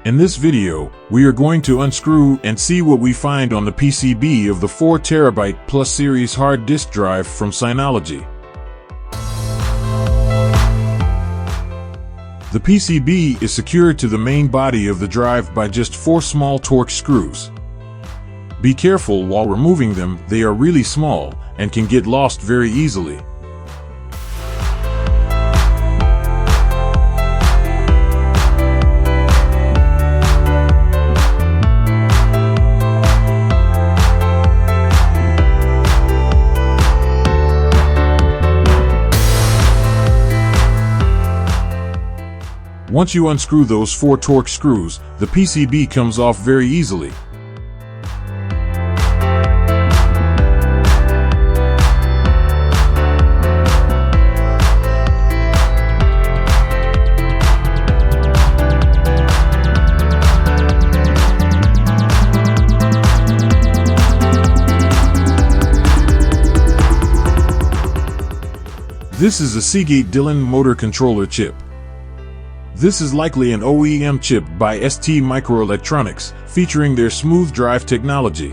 In this video, we are going to unscrew and see what we find on the PCB of the 4TB Plus series hard disk drive from Synology. The PCB is secured to the main body of the drive by just 4 small Torx screws. Be careful while removing them, they are really small and can get lost very easily. Once you unscrew those 4 Torx screws, the PCB comes off very easily. This is a Seagate Dylan motor controller chip. This is likely an OEM chip by ST Microelectronics, featuring their smooth drive technology.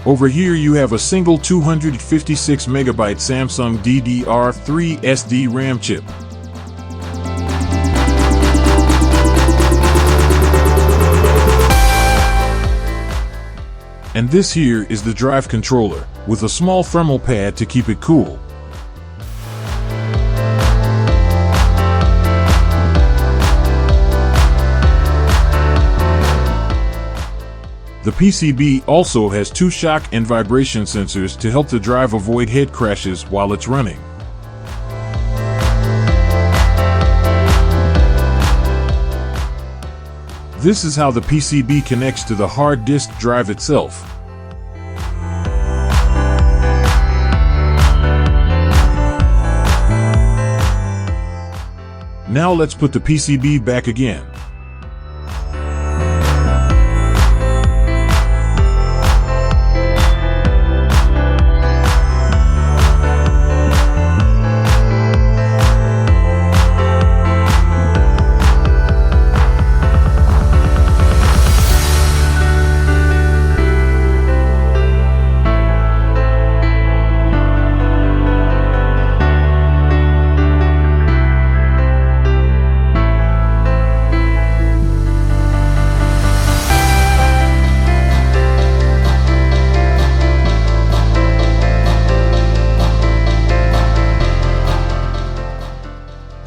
Over here you have a single 256 MB Samsung DDR3 SD RAM chip. And this here is the drive controller, with a small thermal pad to keep it cool. The PCB also has 2 shock and vibration sensors to help the drive avoid head crashes while it's running. This is how the PCB connects to the hard disk drive itself. Now let's put the PCB back again.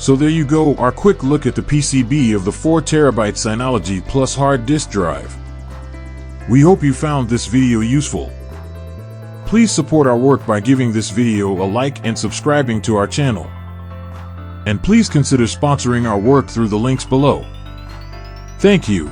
So there you go, our quick look at the PCB of the 4TB Synology Plus hard disk drive. We hope you found this video useful. Please support our work by giving this video a like and subscribing to our channel. And please consider sponsoring our work through the links below. Thank you.